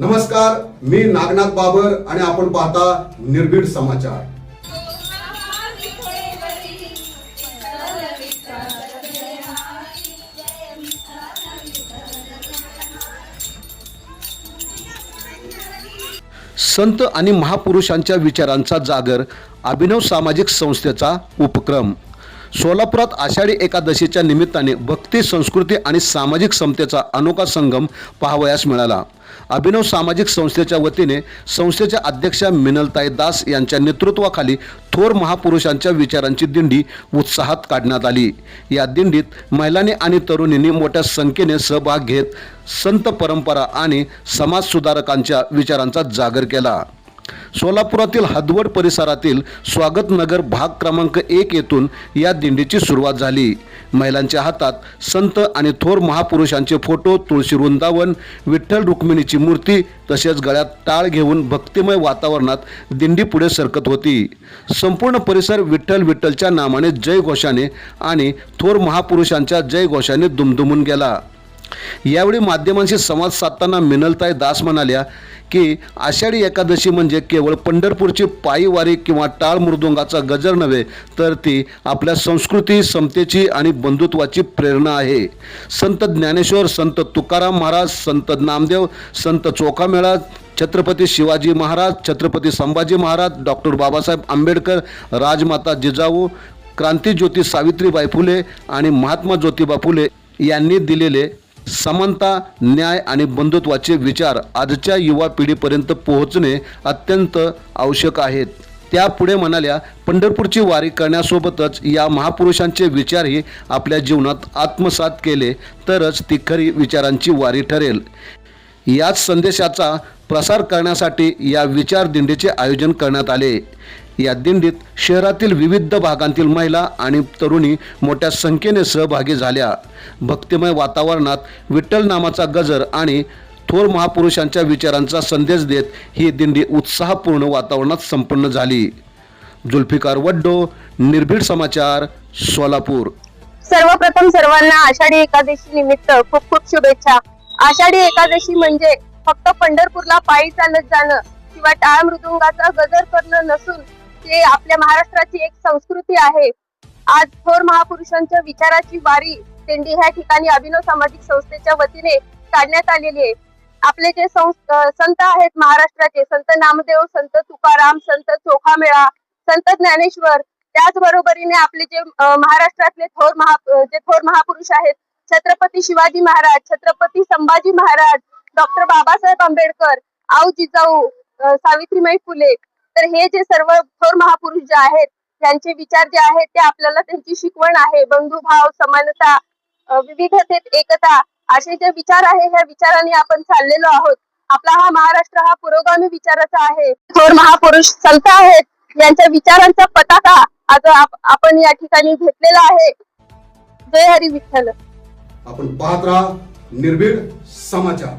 नमस्कार, मी नागनाथ बाबर आणि आपण पाहता निर्भीड समाचार। संत आणि महापुरुषांच्या विचारांचा जागर अभिनव सामाजिक संस्थेचा उपक्रम। सोलापुरात आषाढी एकादशीच्या निमित्ताने भक्ती, संस्कृती आणि सामाजिक समतेचा अनोखा संगम पाहावयास मिळाला। अभिनव सामाजिक संस्थेच्या वतीने संस्थेच्या अध्यक्षा मिनलताई दास यांच्या नेतृत्वाखाली थोर महापुरुषांच्या विचारांची दिंडी उत्साहात काढण्यात आली। या दिंडीत महिलांनी आणि तरुणींनी मोठ्या संख्येने सहभाग घेत संत परंपरा आणि समाजसुधारकांच्या विचारांचा जागर केला। सोलापुरातील हदवड परिसरातील स्वागत नगर भाग क्रमांक 1 येथून या दिंडीची सुरुवात झाली। महिलांच्या हातात संत आणि थोर महापुरुषांचे फोटो, तुळशी वृंदावन, विठ्ठल रुक्मिणीची मूर्ती तसेच गळ्यात टाळ घेऊन भक्तिमय वातावरणात दिंडी पुढे सरकत होती। संपूर्ण परिसर विठ्ठल विठ्ठलच्या नामाने जय घोषाने आणि थोर महापुरुषांच्या जय घोषाने दुमदुमून गेला। यावेळी माध्यमांशी संवाद साधताना मिनलताई दास म्हणाल्या की आषाढी एकादशी म्हणजे केवळ पंढरपूरची पायी वारी किंवा टाळ मृदुंगाचा गजर नव्हे, तर ती आपल्या संस्कृती, समतेची आणि बंधुत्वाची प्रेरणा आहे। संत ज्ञानेश्वर, संत तुकाराम महाराज, संत नामदेव, संत चोखामेळा, छत्रपती शिवाजी महाराज, छत्रपती संभाजी महाराज, डॉक्टर बाबासाहेब आंबेडकर, राजमाता जिजाऊ, क्रांतिज्योती सावित्रीबाई फुले आणि महात्मा ज्योतिबा फुले यांनी दिलेले समानता, न्याय आणि बंधुत्वाचे विचार आजच्या युवा पिढीपर्यंत पोहोचणे अत्यंत आवश्यक आहेत। त्या पुढे म्हणाल्या, पंढरपूरची वारी करण्यासोबतच या महापुरुषांचे विचारही आपल्या जीवनात आत्मसात केले तरच ती खरी विचारांची वारी ठरेल। याच संदेशाचा प्रसार करण्यासाठी या विचार दिंडीचे आयोजन करण्यात आले। या दिंडीत शहरातील विविध भागांतील महिला आणि तरुणी मोठ्या संख्येने सहभागी झाल्या। भक्तिमय वातावरणात विठ्ठल नामाचा गजर आणि थोर महापुरुषांच्या विचारांचा संदेश देत ही दिंडी उत्साहपूर्ण वातावरणात संपन्न झाली। जुल्फिकार वड्डो, निर्भीड समाचार, सोलापूर। सर्वप्रथम सर्वांना आषाढी एकादशी निमित्त खूप खूप शुभेच्छा। आषाढी एकादशी म्हणजे फक्त पंढरपूरला पायी चालत जाणं किंवा टाळ मृदुंगाचा गजर करणं नसून ते आपल्या महाराष्ट्राची एक संस्कृती आहे। आज थोर महापुरुषांच्या विचाराची वारी दिंडी ह्या ठिकाणी अभिनव सामाजिक संस्थेच्या वतीने काढण्यात आलेली आहे। आपले जे संत आहेत महाराष्ट्राचे, संत नामदेव, संत तुकाराम, संत चोखामेळा, संत ज्ञानेश्वर, त्याचबरोबरीने आपले जे महाराष्ट्रातले थोर महापुरुष आहेत, छत्रपती शिवाजी महाराज, छत्रपती संभाजी महाराज, डॉक्टर बाबासाहेब आंबेडकर, आऊ जिजाऊ, सावित्रीबाई फुले, तर हे जे सर्व थोर महापुरुष जे आहेत त्यांचे विचार जे आहेत ते आपल्याला त्यांची शिकवण आहे। बंधुभाव, समानता, विविधतेत एकता असे जे विचार आहे ह्या विचारांनी आपण चाललेलो आहोत। आपला हा महाराष्ट्र हा पुरोगामी विचाराचा आहे। थोर महापुरुष संत आहेत यांच्या विचारांचा पताका आज आपण या ठिकाणी घेतलेला आहे। जय हरी विठ्ठल। आपण पाहत राहा निर्भीड समाचार।